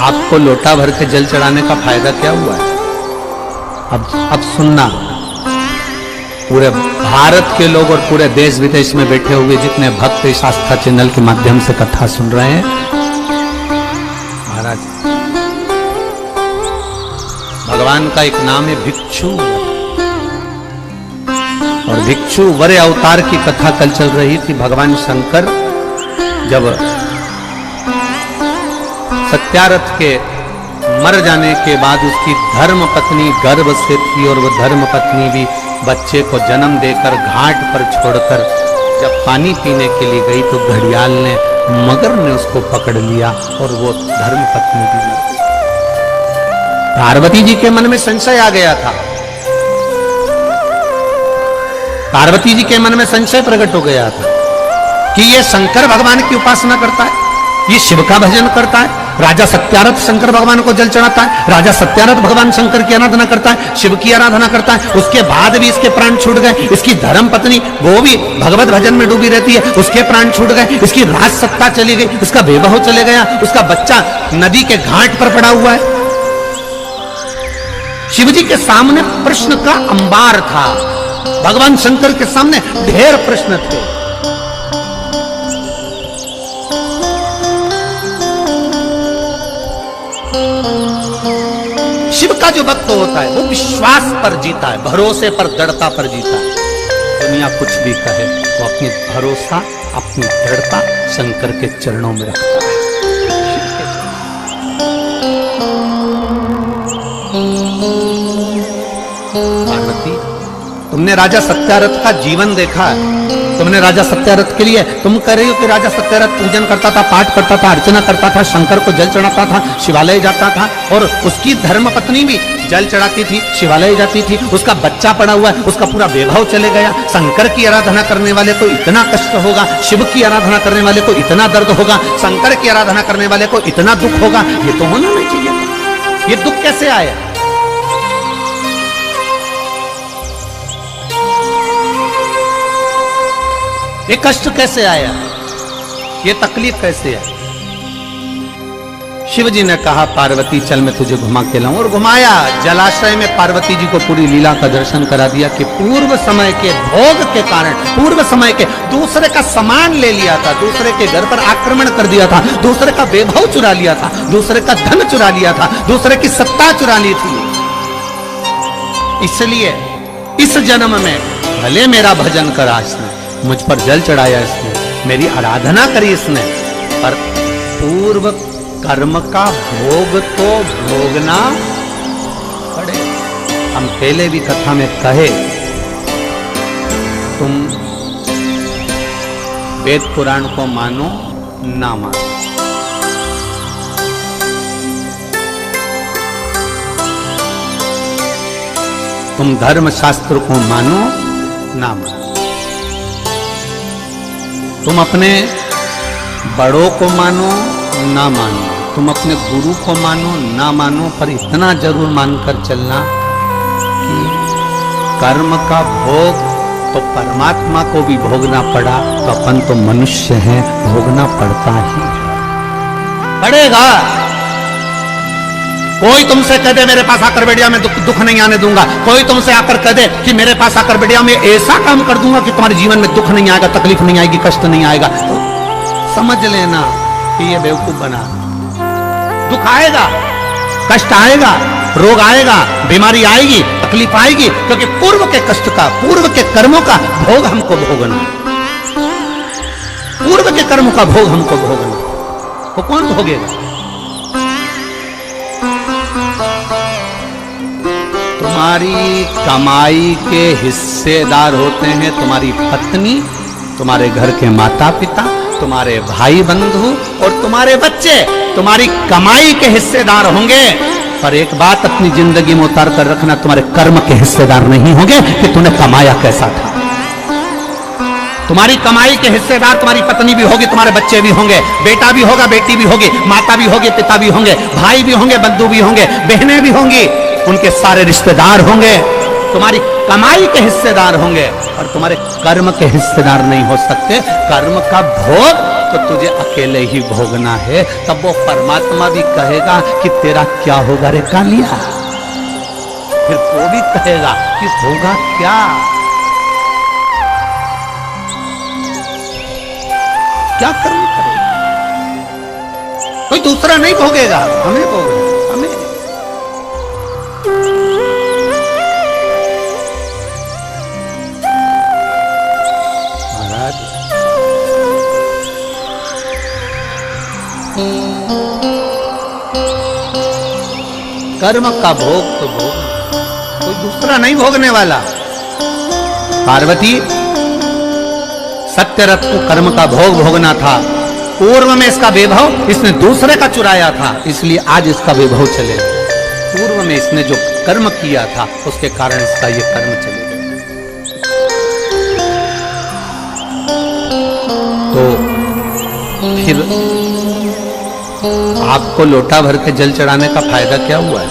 आपको लोटा भर के जल चढ़ाने का फायदा क्या हुआ है? अब सुनना, पूरे भारत के लोग और पूरे देश विदेश में बैठे हुए जितने भक्त इस आस्था चैनल के माध्यम से कथा सुन रहे हैं, महाराज भगवान का एक नाम है भिक्षु, और भिक्षु वर अवतार की कथा कल चल रही थी। भगवान शंकर जब सत्यारथ के मर जाने के बाद उसकी धर्म पत्नी गर्भ से थी, और वो धर्म पत्नी भी बच्चे को जन्म देकर घाट पर छोड़कर जब पानी पीने के लिए गई तो घड़ियाल ने, मगर ने उसको पकड़ लिया और वो धर्म पत्नी भी मर गई। पार्वती जी के मन में संशय आ गया था, पार्वती जी के मन में संशय प्रकट हो गया था कि ये शंकर भगवान की उपासना करता है, ये शिव का भजन करता है। राजा सत्यारथ शंकर भगवान को जल चढ़ाता है, राजा सत्यारथ भगवान शंकर की आराधना करता है, शिव की आराधना करता है। उसके बाद भी इसके प्राण छूट गए। इसकी धर्म पत्नी वो भी भगवत भजन में डूबी रहती है, उसके प्राण छूट गए। इसकी राज सत्ता चली गई, उसका वैभव चले गया, उसका बच्चा नदी के घाट पर पड़ा हुआ है। शिवजी के सामने प्रश्न का अंबार था, भगवान शंकर के सामने ढेर प्रश्न थे। शिव का जो भक्त होता है वो विश्वास पर जीता है, भरोसे पर, दृढ़ता पर जीता है। दुनिया कुछ भी कहे, वो अपनी भरोसा, अपनी दृढ़ता शंकर के चरणों में रखता है। पार्वती, तुमने राजा सत्यारथ का जीवन देखा है, तुमने राजा सत्यारथ के लिए, तुम कह रही हो कि राजा सत्यारथ पूजन करता था, पाठ करता था, अर्चना करता था, शंकर को जल चढ़ाता था, शिवालय जाता था, और उसकी धर्म पत्नी भी जल चढ़ाती थी, शिवालय जाती थी। उसका बच्चा पड़ा हुआ है, उसका पूरा वैभव चले गया। शंकर की आराधना करने वाले को इतना कष्ट होगा, शिव की आराधना करने वाले को इतना दर्द होगा, शंकर की आराधना करने वाले को इतना दुख होगा, ये तो होना नहीं चाहिए। ये दुख कैसे आया? ये कष्ट कैसे आया? ये तकलीफ कैसे आई? शिव जी ने कहा, पार्वती चल मैं तुझे घुमा के लाऊं, और घुमाया। जलाशय में पार्वती जी को पूरी लीला का दर्शन करा दिया कि पूर्व समय के भोग के कारण, पूर्व समय के दूसरे का सामान ले लिया था, दूसरे के घर पर आक्रमण कर दिया था, दूसरे का वैभव चुरा लिया था, दूसरे का धन चुरा लिया था, दूसरे की सत्ता चुरा ली थी। इसलिए इस जन्म में भले मेरा भजन करा इसने, मुझ पर जल चढ़ाया इसने, मेरी आराधना करी इसने, पर पूर्व कर्म का भोग तो भोगना पड़े। हम पहले भी कथा में कहे, तुम वेद पुराण को मानो ना मानो, तुम धर्म शास्त्र को मानो ना मानो, तुम अपने बड़ों को मानो ना मानो, तुम अपने गुरु को मानो ना मानो, पर इतना जरूर मानकर चलना कि कर्म का भोग तो परमात्मा को भी भोगना पड़ा, तो अपन तो मनुष्य हैं, भोगना पड़ता ही पड़ेगा। कोई तुमसे कह दे मेरे पास आकर बेटिया मैं दुख नहीं आने दूंगा, कोई तुमसे आकर कह दे कि मेरे पास आकर बेटिया मैं ऐसा काम कर दूंगा कि तुम्हारे जीवन में दुख नहीं आएगा, तकलीफ नहीं आएगी, कष्ट नहीं आएगा, तो समझ लेना कि ये बेवकूफ बना। दुख आएगा, कष्ट आएगा, रोग आएगा, बीमारी आएगी, तकलीफ आएगी, क्योंकि पूर्व के कष्ट का, पूर्व के कर्मों का भोग हमको भोगना, पूर्व के कर्मों का भोग हमको भोगना। वो कौन भोगेगा? तुम्हारी कमाई के हिस्सेदार होते हैं तुम्हारी पत्नी, तुम्हारे घर के माता पिता, तुम्हारे भाई बंधु और तुम्हारे बच्चे तुम्हारी कमाई के हिस्सेदार होंगे। पर एक बात अपनी जिंदगी में उतार कर रखना, तुम्हारे कर्म के हिस्सेदार नहीं होंगे कि तूने कमाया कैसा था। तुम्हारी कमाई के हिस्सेदार तुम्हारी पत्नी भी होगी, तुम्हारे बच्चे भी होंगे, बेटा भी होगा, बेटी भी होगी, माता भी होगी, पिता भी होंगे, भाई भी होंगे, बंधु भी होंगे, बहनें भी होंगी, उनके सारे रिश्तेदार होंगे, तुम्हारी कमाई के हिस्सेदार होंगे, और तुम्हारे कर्म के हिस्सेदार नहीं हो सकते। कर्म का भोग तो तुझे अकेले ही भोगना है। तब वो परमात्मा भी कहेगा कि तेरा क्या होगा रे कालिया, फिर वो भी कहेगा कि होगा क्या, क्या कर्म करेगा। कोई दूसरा नहीं भोगेगा, हमें भोगेगा, हमें। महाराज कर्म का भोग तो भोग, कोई दूसरा नहीं भोगने वाला। पार्वती, सत्यरथ को कर्म का भोग भोगना था। पूर्व में इसका वैभव इसने दूसरे का चुराया था, इसलिए आज इसका वैभव चले। पूर्व में इसने जो कर्म किया था उसके कारण इसका ये कर्म चले गए। तो फिर आपको लोटा भर के जल चढ़ाने का फायदा क्या हुआ है?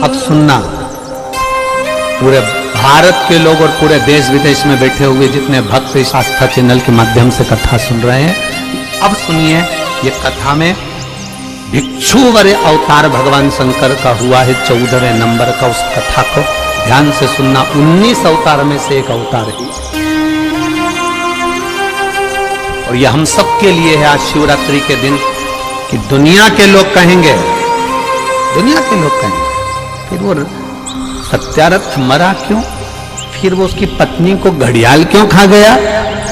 अब सुनना, पूरे भारत के लोग और पूरे देश विदेश में बैठे हुए जितने भक्त इस आस्था चैनल के माध्यम से कथा सुन रहे हैं, अब सुनिए। ये कथा में भिक्षुवर अवतार भगवान शंकर का हुआ है 14वें नंबर का। उस कथा को ध्यान से सुनना। 19 अवतार में से एक अवतार है और यह हम सब के लिए है आज शिवरात्रि के दिन कि दुनिया के लोग कहेंगे, दुनिया के लोग कहेंगे फिर वो सत्यारथ मरा क्यों, फिर वो उसकी पत्नी को घड़ियाल क्यों खा गया,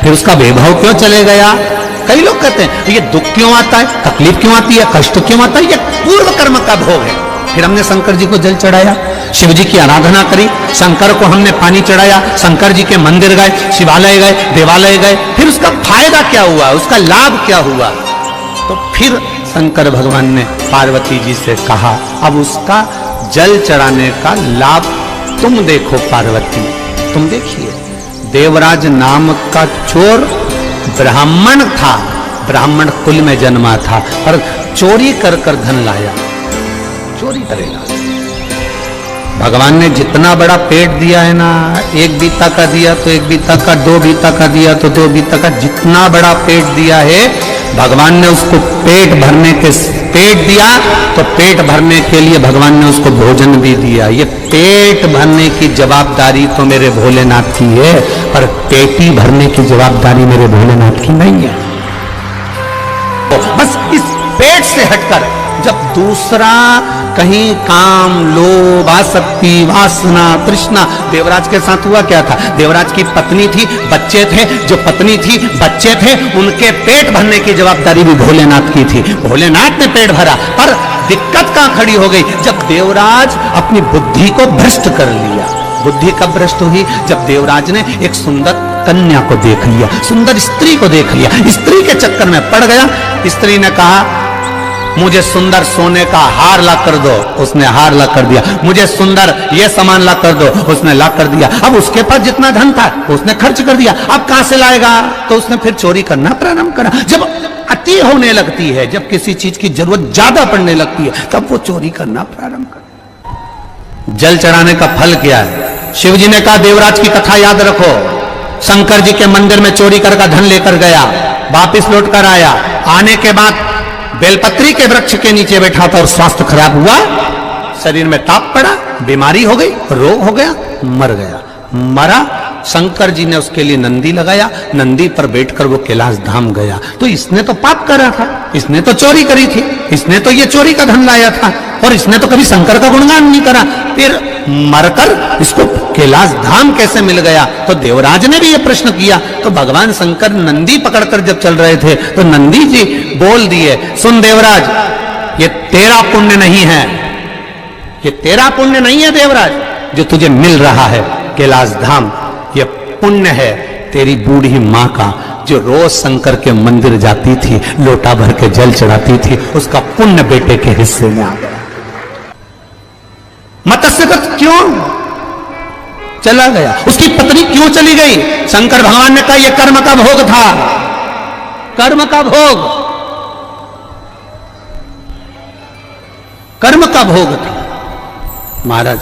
फिर उसका वैभव क्यों चले गया। कई लोग कहते हैं ये दुख क्यों आता है, तकलीफ क्यों आती है, कष्ट क्यों आता है, ये पूर्व कर्म का भोग है। फिर हमने शंकर जी को जल चढ़ाया, शिव जी की आराधना करी, शंकर को हमने पानी चढ़ाया, शंकर जी के मंदिर गए, शिवालय गए, देवालय गए, फिर उसका फायदा क्या हुआ, उसका लाभ क्या हुआ। तो फिर शंकर भगवान ने पार्वती जी से कहा अब उसका जल चढ़ाने का लाभ तुम देखो पार्वती, तुम देखिए। देवराज नाम का चोर ब्राह्मण था, ब्राह्मण कुल में जन्मा था, पर चोरी कर कर धन लाया, चोरी करेगा। भगवान ने जितना बड़ा पेट दिया है ना, एक बीता का दिया तो एक बीता का, दो बीता का दिया तो दो बीता का, जितना बड़ा पेट दिया है भगवान ने उसको पेट भरने के, पेट दिया तो पेट भरने के लिए भगवान ने उसको भोजन भी दिया। ये पेट भरने की जवाबदारी तो मेरे भोलेनाथ की है, पर पेटी भरने की जवाबदारी मेरे भोलेनाथ की नहीं है। तो बस इस पेट से हटकर जब दूसरा कहीं काम, लोभ, आसक्ति, वासना, तृष्णा, देवराज के साथ हुआ क्या था? देवराज की पत्नी थी, बच्चे थे, जो पत्नी थी, बच्चे थे, उनके पेट भरने की जवाबदारी भी भोलेनाथ की थी। भोलेनाथ ने पेट भरा, पर दिक्कत कहां खड़ी हो गई? जब देवराज अपनी बुद्धि को भ्रष्ट कर लिया। बुद्धि कब भ्रष्ट हुई? जब देवराज ने एक सुंदर कन्या को देख लिया, सुंदर स्त्री को देख लिया, स्त्री के चक्कर में पड़ गया। स्त्री ने कहा मुझे सुंदर सोने का हार ला कर दो, उसने हार ला कर दिया। मुझे सुंदर ये सामान ला कर दो, उसने ला कर दिया। अब उसके पास जितना धन था उसने खर्च कर दिया, अब कहां से लाएगा? तो उसने फिर चोरी करना प्रारंभ करा। जब अति होने लगती है, जब किसी चीज की जरूरत ज्यादा पड़ने लगती है, तब वो चोरी करना प्रारंभ कर। जल चढ़ाने का फल क्या है? शिव जी ने कहा देवराज की कथा याद रखो, शंकर जी के मंदिर में चोरी कर धन लेकर गया, वापिस लौट कर आया, आने के बाद बेलपत्री के वृक्ष के नीचे बैठा था और स्वास्थ्य खराब हुआ, शरीर में ताप पड़ा, बीमारी हो गई, रोग हो गया, मर गया। मरा, शंकर जी ने उसके लिए नंदी लगाया, नंदी पर बैठकर वो कैलाश धाम गया। तो इसने तो पाप करा था, इसने तो चोरी करी थी, इसने तो ये चोरी का धन लाया था, और इसने तो कभी शंकर का गुणगान नहीं करा। फिर मरकर इसको कैलाश धाम कैसे मिल गया? तो देवराज ने भी ये प्रश्न किया। तो भगवान शंकर नंदी पकड़कर जब चल रहे थे तो नंदी जी बोल दिए, सुन देवराज, ये तेरा पुण्य नहीं है, ये तेरा पुण्य नहीं है देवराज, जो तुझे मिल रहा है कैलाश धाम, ये पुण्य है तेरी बूढ़ी माँ का, जो रोज शंकर के मंदिर जाती थी, लोटा भर के जल चढ़ाती थी, उसका पुण्य बेटे के हिस्से में आ गया। मत्स्यगत क्यों चला गया? उसकी पत्नी क्यों चली गई? शंकर भगवान ने कहा यह कर्म का भोग था, कर्म का भोग, कर्म का भोग था। महाराज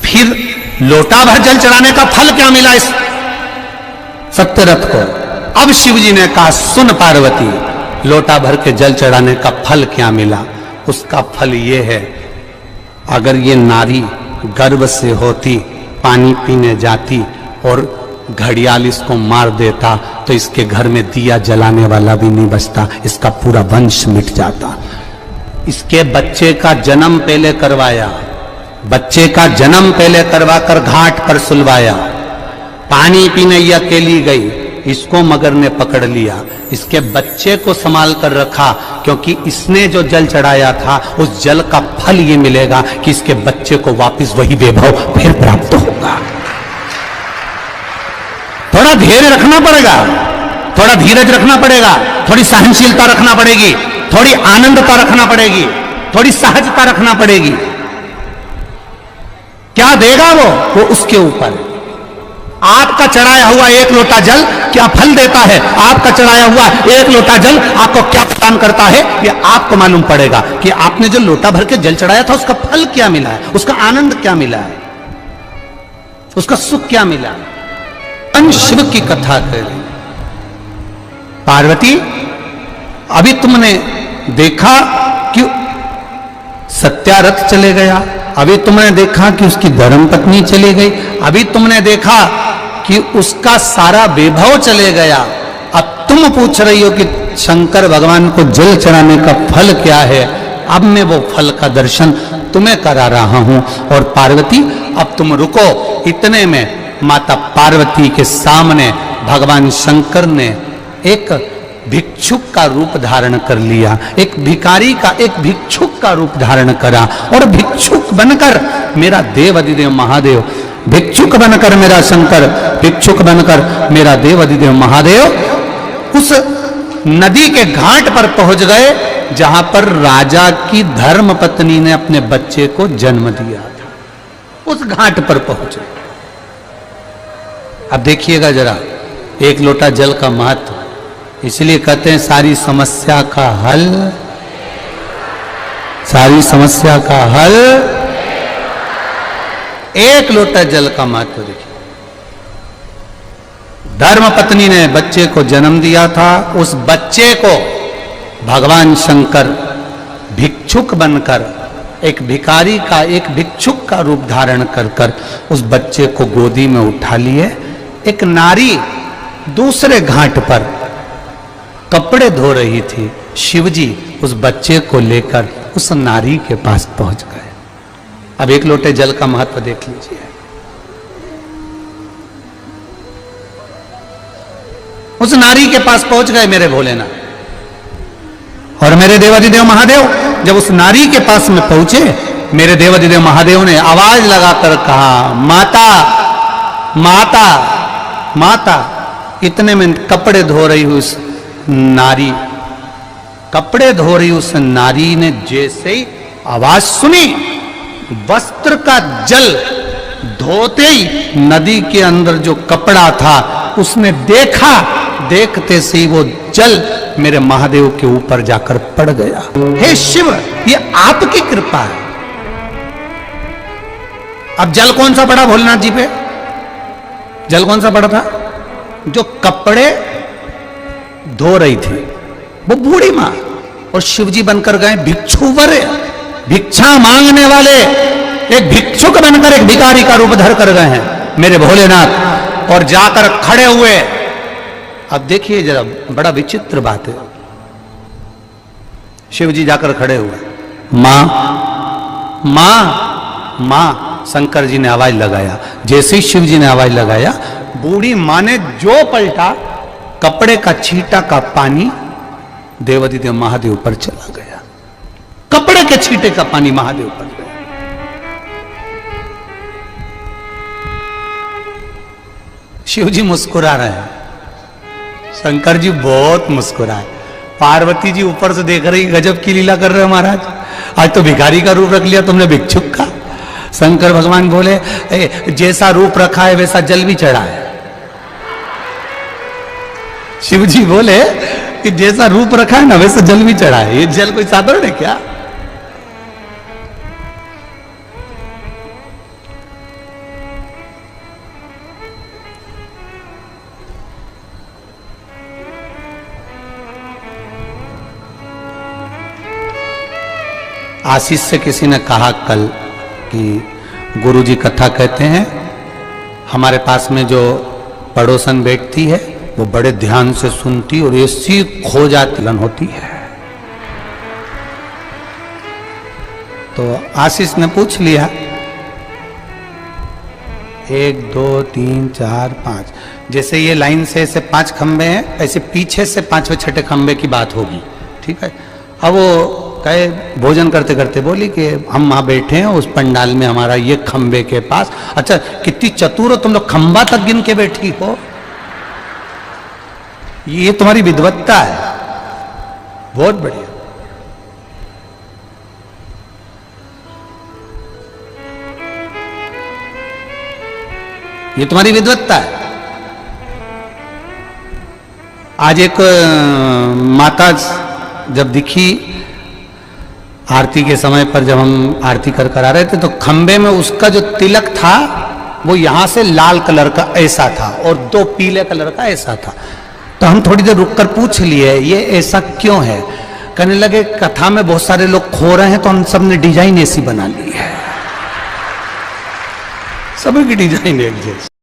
फिर लोटा भर जल चढ़ाने का फल क्या मिला इस सत्यरथ को? अब शिव जी ने कहा, सुन पार्वती, लोटा भर के जल चढ़ाने का फल क्या मिला? उसका फल ये है, अगर ये नारी गर्भ से होती, पानी पीने जाती और घड़ियाल इसको मार देता तो इसके घर में दिया जलाने वाला भी नहीं बचता, इसका पूरा वंश मिट जाता। इसके बच्चे का जन्म पहले करवाया, बच्चे का जन्म पहले करवाकर घाट पर सुलवाया। पानी पीने ये अकेली गई, इसको मगर ने पकड़ लिया, इसके बच्चे को संभाल कर रखा, क्योंकि इसने जो जल चढ़ाया था उस जल का फल ये मिलेगा कि इसके बच्चे को वापस वही वैभव फिर प्राप्त होगा। थोड़ा धैर्य रखना पड़ेगा, थोड़ा धीरज रखना पड़ेगा, थोड़ी सहनशीलता रखना पड़ेगी, थोड़ी आनंदता रखना पड़ेगी, थोड़ी सहजता रखना पड़ेगी। क्या देगा वो उसके ऊपर। आपका चढ़ाया हुआ एक लोटा जल क्या फल देता है, आपका चढ़ाया हुआ एक लोटा जल आपको क्या प्रदान करता है, ये आपको मालूम पड़ेगा कि आपने जो लोटा भर के जल चढ़ाया था उसका फल क्या मिला है, उसका आनंद क्या मिला है, उसका सुख क्या मिला है। शिव की कथा करें। पार्वती, अभी तुमने देखा कि सत्यारथ चले गया, अभी तुमने देखा कि उसकी धर्म पत्नी चली गई, अभी तुमने देखा कि उसका सारा वैभव चले गया। अब तुम पूछ रही हो कि शंकर भगवान को जल चढ़ाने का फल क्या है। अब मैं वो फल का दर्शन तुम्हें करा रहा हूं। और पार्वती, अब तुम रुको। इतने में माता पार्वती के सामने भगवान शंकर ने एक भिक्षुक का रूप धारण कर लिया, एक भिखारी का, एक भिक्षुक का रूप धारण करा। और भिक्षुक बनकर मेरा देव अधिदेव महादेव, भिक्षुक बनकर मेरा शंकर, भिक्षुक बनकर मेरा देव अधिदेव महादेव उस नदी के घाट पर पहुंच गए जहां पर राजा की धर्म पत्नी ने अपने बच्चे को जन्म दिया था। उस घाट पर पहुंचे। अब देखिएगा जरा एक लोटा जल का महत्व। इसलिए कहते हैं सारी समस्या का हल, सारी समस्या का हल एक लोटा जल का महत्व। देखिए, धर्म पत्नी ने बच्चे को जन्म दिया था, उस बच्चे को भगवान शंकर भिक्षुक बनकर, एक भिखारी का, एक भिक्षुक का रूप धारण कर कर उस बच्चे को गोदी में उठा लिए। एक नारी दूसरे घाट पर कपड़े धो रही थी, शिवजी उस बच्चे को लेकर उस नारी के पास पहुंच गए। अब एक लोटे जल का महत्व देख लीजिए। उस नारी के पास पहुंच गए मेरे भोलेनाथ और मेरे देवाधिदेव महादेव। जब उस नारी के पास में पहुंचे, मेरे देवाधिदेव महादेव ने आवाज लगाकर कहा, माता माता माता। इतने में कपड़े धो रही उस नारी, कपड़े धो रही उस नारी ने जैसे ही आवाज सुनी, वस्त्र का जल धोते ही नदी के अंदर जो कपड़ा था उसने देखा, देखते से ही वो जल मेरे महादेव के ऊपर जाकर पड़ गया। हे शिव, ये आपकी कृपा है। अब जल कौन सा पड़ा भोलेनाथ जी पे? जल कौन सा पड़ा था? जो कपड़े धो रही थी वो बूढ़ी मां, और शिवजी बनकर गए भिक्षुवर, भिक्षा मांगने वाले, एक भिक्षुक बनकर एक भिखारी का रूप धर कर गए हैं मेरे भोलेनाथ, और जाकर खड़े हुए। अब देखिए जरा, बड़ा विचित्र बात है। शिवजी जाकर खड़े हुए, मां मां मां। शंकर जी ने आवाज लगाया। जैसे ही शिव जी ने आवाज लगाया, बूढ़ी मां ने जो पलटा, कपड़े का छींटा का पानी देवाधिदेव महादेव पर चला गया। कपड़े के छींटे का पानी महादेव पर गया। शिव जी मुस्कुरा रहे हैं, शंकर जी बहुत मुस्कुराए। पार्वती जी ऊपर से देख रही, गजब की लीला कर रहे हो महाराज, आज तो भिखारी का रूप रख लिया तुमने, भिक्षुक का। शंकर भगवान बोले, जैसा रूप रखा है वैसा जल भी चढ़ा है। शिव जी बोले कि जैसा रूप रखा है ना वैसा जल भी चढ़ा है। ये जल कोई साधारण है क्या? आशीष से किसी ने कहा कल कि गुरुजी कथा कहते हैं, हमारे पास में जो पड़ोसन बैठती है वो बड़े ध्यान से सुनती और ऐसी खो जाती होती है। तो आशीष ने पूछ लिया, 1 2 3 4 5, जैसे ये लाइन से ऐसे 5 खंबे हैं, ऐसे पीछे से 5वें छठे खंबे की बात होगी, ठीक है। अब वो कहे भोजन करते करते बोली कि हम वहां बैठे हैं उस पंडाल में, हमारा ये खंबे के पास। अच्छा, कितनी चतुर हो तुम लोग, खंबा तक गिन के बैठी हो, ये तुम्हारी विद्वत्ता है, बहुत बढ़िया। ये तुम्हारी विद्वत्ता है। आज एक माता जब दिखी आरती के समय पर, जब हम आरती कर आ रहे थे, तो खंबे में उसका जो तिलक था वो यहां से लाल कलर का ऐसा था और 2 पीले कलर का ऐसा था। तो हम थोड़ी देर रुककर पूछ लिए ये ऐसा क्यों है। कहने लगे कथा में बहुत सारे लोग खो रहे हैं तो हम सब ने डिजाइन ऐसी बना ली है, सभी की डिजाइन एक जैसी।